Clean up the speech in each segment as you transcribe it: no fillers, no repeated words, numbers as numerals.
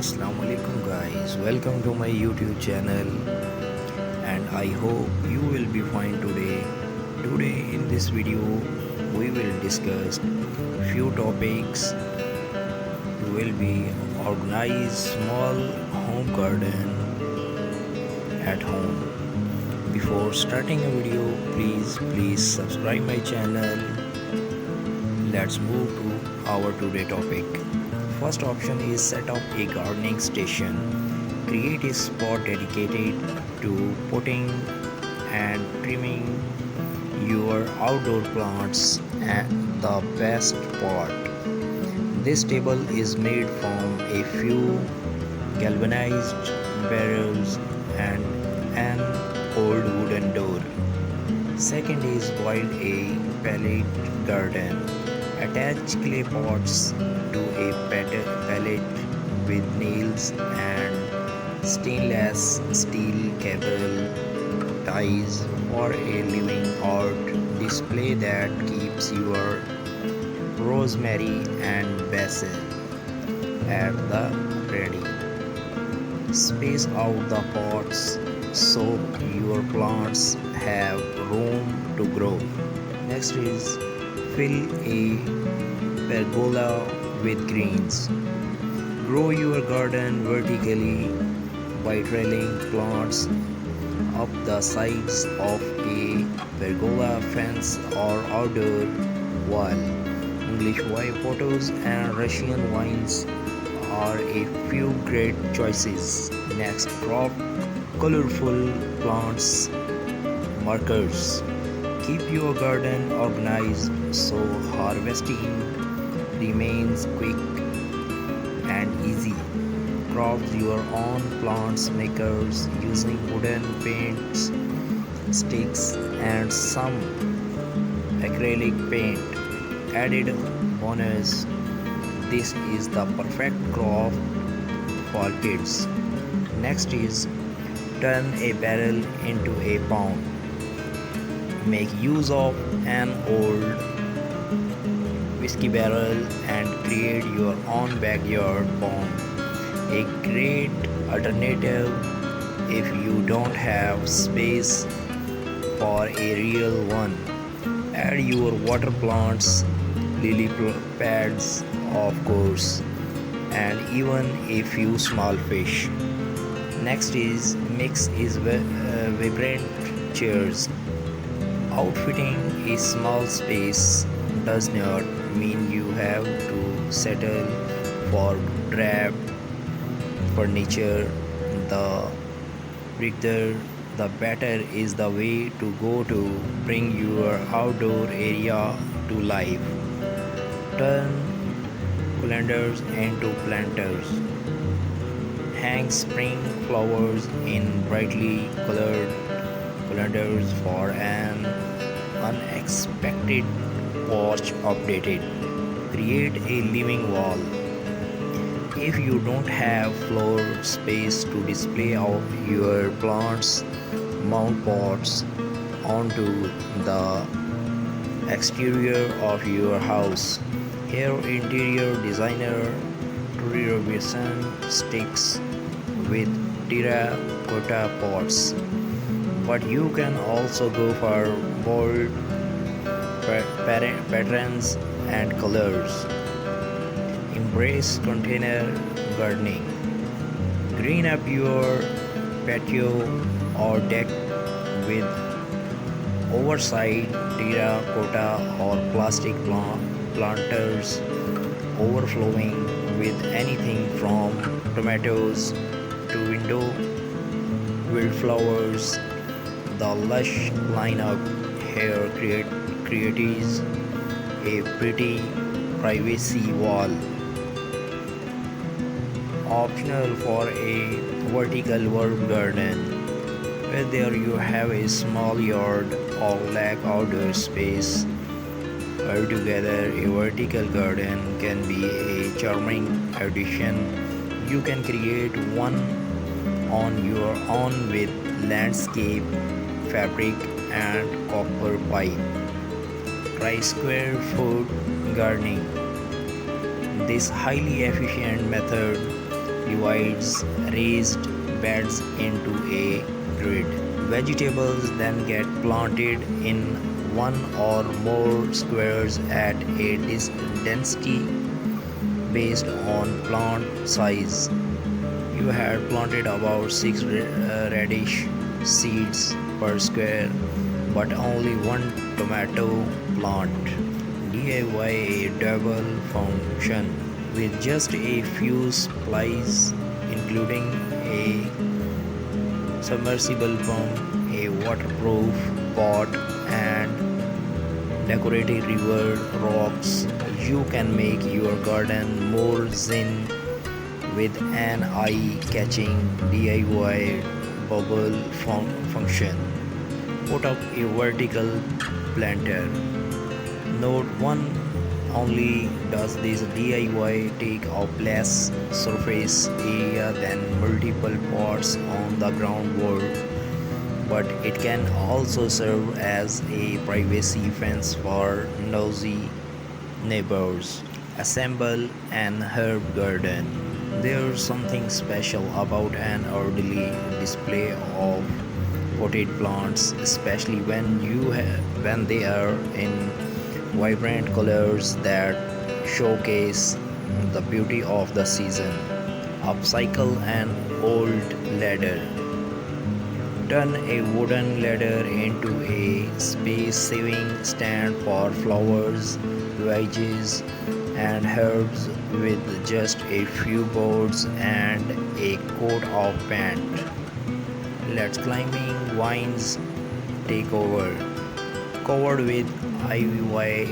Assalamualaikum guys, welcome to my YouTube channel and I hope you will be fine today. Today in this video we will discuss few topics. We will be organize small home garden at home. Before starting a video, please subscribe my channel. Let's move to our today topic. First option is set up a gardening station. Create a spot dedicated to potting and trimming your outdoor plants. And the best part, this table is made from a few galvanized barrels and an old wooden door. Second is build a pallet garden. Attach clay pots to a pallet with nails and stainless steel cable ties for a living art display that keeps your rosemary and basil at the ready. Space out the pots so your plants have room to grow. Next is fill a pergola with greens. Grow your garden vertically by trailing plants up the sides of a pergola fence or outdoor wall. English white potatoes and Russian vines are a few great choices. Next, crop colorful plants markers. Keep your garden organized so harvesting remains quick and easy. Craft your own plants makers using wooden paints, sticks, and some acrylic paint. Added bonus, this is the perfect craft for kids. Next is turn a barrel into a pond. Make use of an old whiskey barrel and create your own backyard pond. A great alternative if you don't have space for a real one. Add your water plants, lily pads, of course, and even a few small fish. Next is mix is vibrant chairs. Outfitting a small space does not mean you have to settle for drab furniture. The bigger the better is the way to go to bring your outdoor area to life. Turn colanders into planters. Hang spring flowers in brightly colored colanders for an unexpected porch updated. Create a living wall. If you don't have floor space to display out your plants, mount pots onto the exterior of your house. Here interior designer Robinson sticks with terracotta pots, but you can also go for bold patterns and colors. Embrace container gardening. Green up your patio or deck with oversized terracotta or plastic planters overflowing with anything from tomatoes to window wildflowers. The lush lineup here creates a pretty privacy wall. Optional for a vertical herb garden. Whether you have a small yard or lack outdoor space, altogether a vertical garden can be a charming addition. You can create one on your own with landscape fabric and copper pipe. Try square foot gardening. This highly efficient method divides raised beds into a grid. Vegetables then get planted in one or more squares at a density based on plant size. You had planted about 6 radish seeds per square, but only one tomato plant. DIY a double function with just a few supplies, including a submersible pump, a waterproof pot, and decorative river rocks. You can make your garden more zen with an eye-catching DIY bubble function. Put up a vertical planter. Note 1: only does this DIY take up less surface area than multiple pots on the ground wall, but it can also serve as a privacy fence for nosy neighbors. Assemble an herb garden. There's something special about an orderly display of potted plants, especially when they are in vibrant colors that showcase the beauty of the season. Upcycle an old ladder. Turn a wooden ladder into a space-saving stand for flowers, veggies, and herbs with just a few boards and a coat of paint. Let climbing vines take over. Covered with ivy,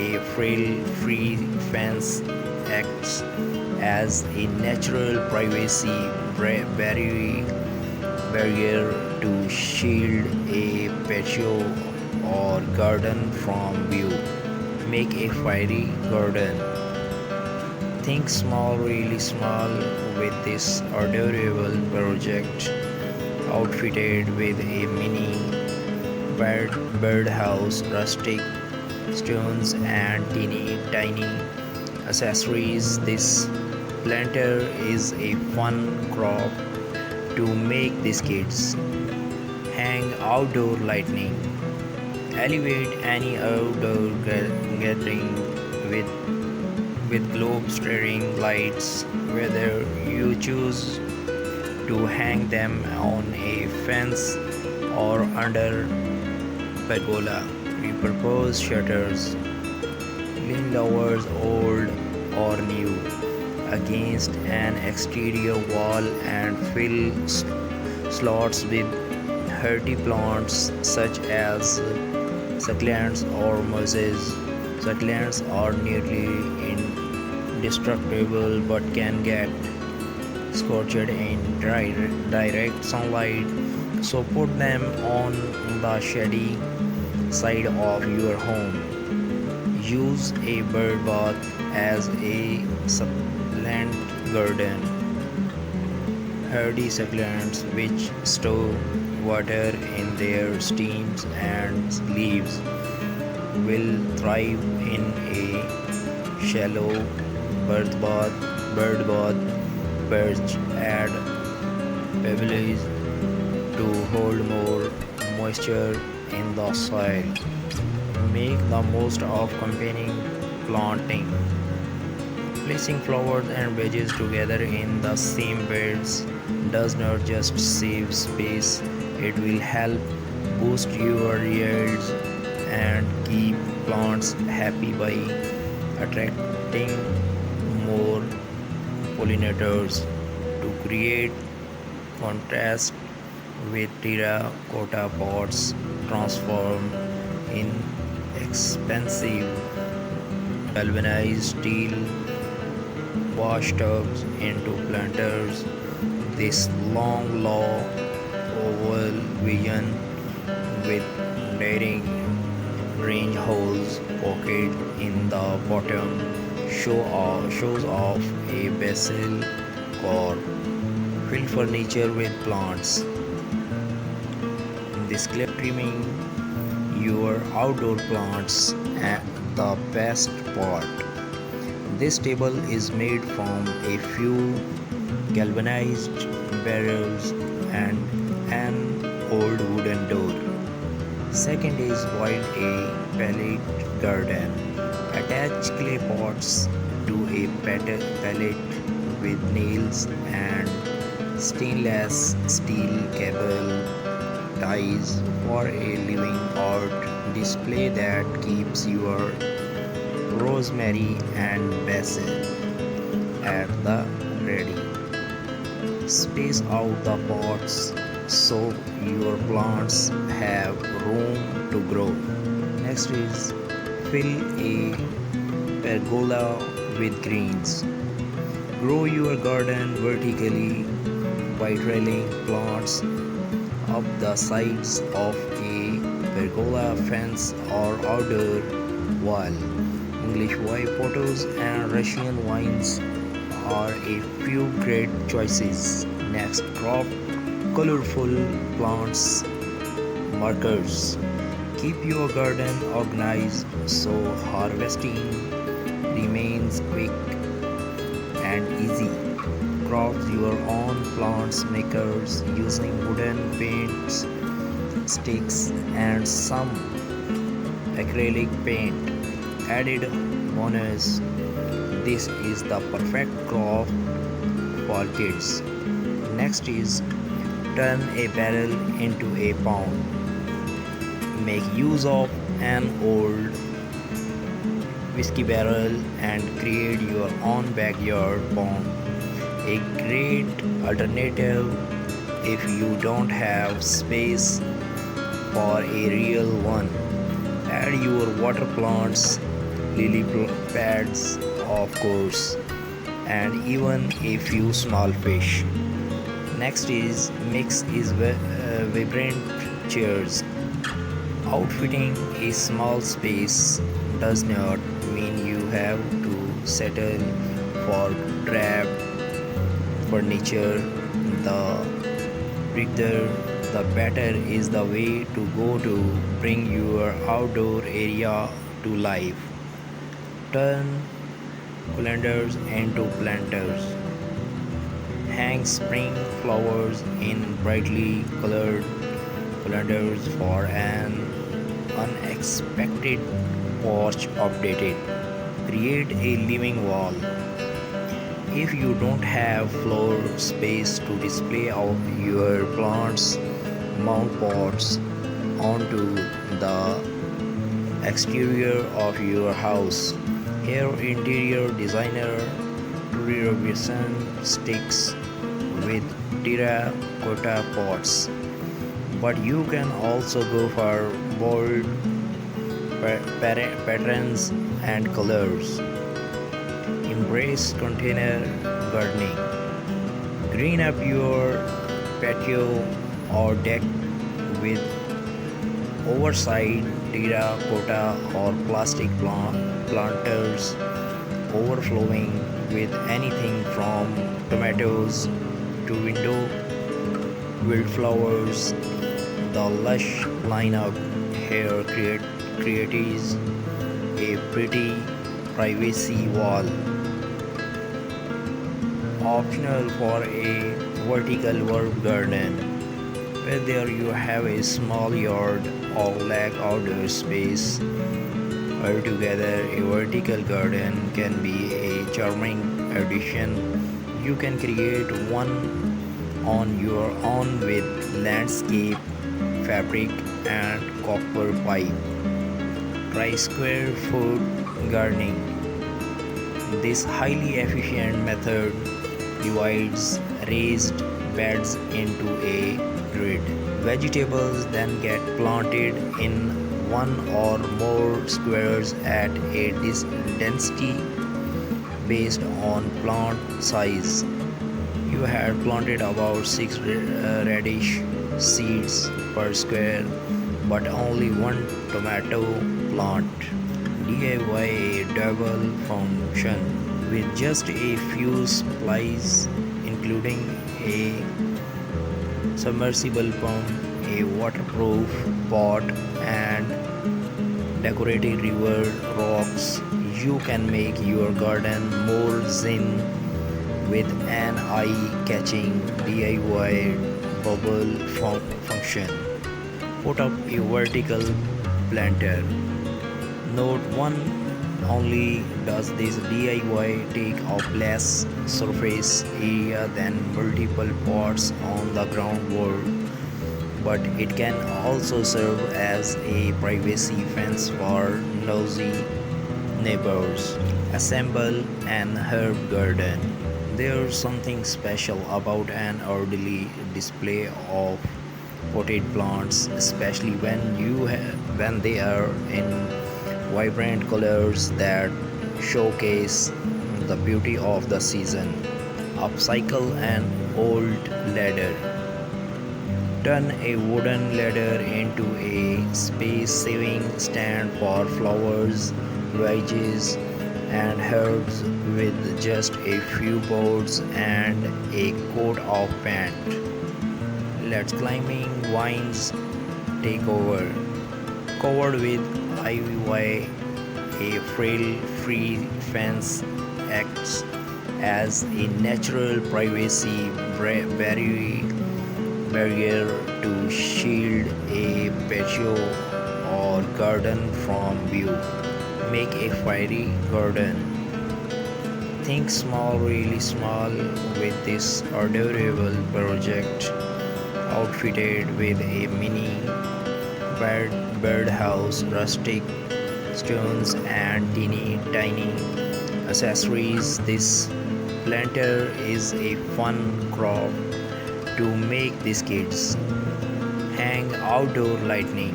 a frail-free fence acts as a natural privacy barrier to shield a patio or garden from view. Make a fairy garden. Think small, really small with this adorable project, outfitted with a mini birdhouse, rustic stones, and teeny tiny accessories. This planter is a fun crop to make these kids. Hang outdoor lighting. Elevate any outdoor gathering with globe staring lights, whether you choose to hang them on a fence or under pergola. Repurpose shutters, lean lowers old or new against an exterior wall and fill slots with hardy plants such as succulents or mosses. Succulents are nearly indestructible but can get scorched in direct sunlight, so put them on the shady side of your home. Use a bird bath as a succulent garden. Hardy succulents which store water in their stems and leaves will thrive in a shallow bird bath. Perch add pebbles to hold more moisture in the soil. Make the most of combining planting. Placing flowers and veggies together in the same beds does not just save space, it will help boost your yields and keep plants happy by attracting more pollinators. To create contrast with terracotta pots, transform in expensive galvanized steel washtubs into planters. This long oval vision with daring range holes pocket in the bottom shows off a basil core. Fill furniture with plants. This clip trimming your outdoor plants at the best part. This table is made from a few galvanized barrels, and an old wooden door. Second is wild a pallet garden. Attach clay pots to a pallet with nails and stainless steel cable ties for a living art display that keeps your rosemary and basil at the ready. Space out the pots so your plants have room to grow. Next is fill a pergola with greens. Grow your garden vertically by trailing plants up the sides of a pergola fence or outdoor wall. English white potatoes and Russian vines are a few great choices. Next, crop colorful plants markers. Keep your garden organized so harvesting remains quick and easy. Craft your own plants makers using wooden paints, sticks, and some acrylic paint. Added bonus, this is the perfect craft for kids. Next is turn a barrel into a pond. Make use of an old whiskey barrel and create your own backyard pond. A great alternative if you don't have space for a real one. Add your water plants, lily pads, of course, and even a few small fish. Next is mix is vibrant chairs. Outfitting a small space does not mean you have to settle for drab furniture. The bigger the better is the way to go to bring your outdoor area to life. Turn colanders into planters. Hang spring flowers in brightly colored colanders for an unexpected porch updated. Create a living wall. If you don't have floor space to display out your plants, mount pots onto the exterior of your house. Here, interior designer Robinson sticks with terracotta pots, but you can also go for bold patterns and colors. Embrace container gardening. Green up your patio or deck with oversized terracotta or plastic planters overflowing with anything from tomatoes to window wildflowers. The lush lineup here creates a pretty privacy wall. Optional for a vertical work garden. Whether you have a small yard or lack outdoor space, altogether a vertical garden can be a charming addition. You can create one on your own with landscape, fabric, and copper pipe. Try square foot gardening. This highly efficient method divides raised beds into a grid. Vegetables then get planted in one or more squares at a density based on plant size. You had planted about 6 radish seeds per square, but only one tomato plant. DIY a double function with just a few supplies, including a submersible pump, a waterproof pot, and decorative river rocks. You can make your garden more zen with an eye-catching DIY bubble function. Put up a vertical planter. Note one only does this DIY take up less surface area than multiple pots on the ground wall, but it can also serve as a privacy fence for nosy neighbors. Assemble an herb garden. There's something special about an orderly display of potted plants, especially when they are in vibrant colors that showcase the beauty of the season. Upcycle an old ladder. Turn a wooden ladder into a space-saving stand for flowers, veggies, and herbs with just a few boards and a coat of paint. Let climbing vines take over. Covered with ivy, a frail free fence acts as a natural privacy barrier to shield a patio or garden from view. Make a fairy garden. Think small, really small with this adorable project, outfitted with a mini birdhouse, rustic stones, and teeny tiny accessories. This planter is a fun crop to make these kids. Hang outdoor lighting.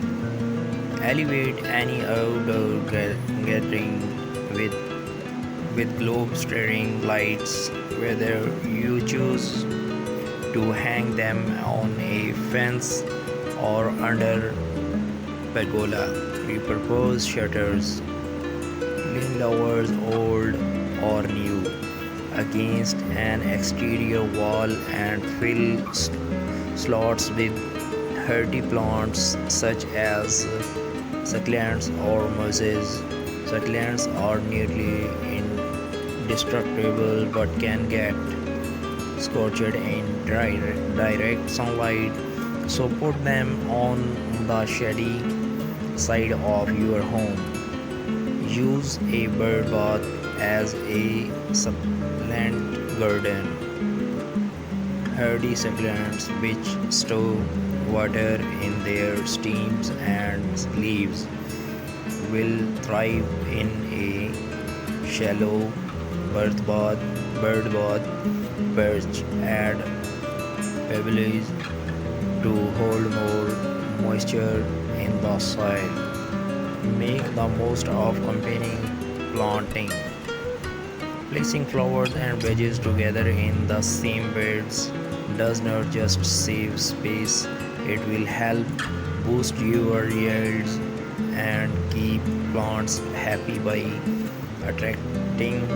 Elevate any outdoor gathering with globe staring lights, whether you choose to hang them on a fence or under pergola. Repurpose shutters, lean lowers old or new against an exterior wall and fill slots with hardy plants such as succulents or mosses. Succulents are nearly indestructible but can get scorched in direct sunlight, so put them on the shady side of your home. Use a bird bath as a succulent garden. Hardy succulents which store water in their stems and leaves will thrive in a shallow bird bath. Perch add pebbles to hold more moisture in the soil. Make the most of combining planting. Placing flowers and veggies together in the same beds does not just save space, it will help boost your yields and keep plants happy by attracting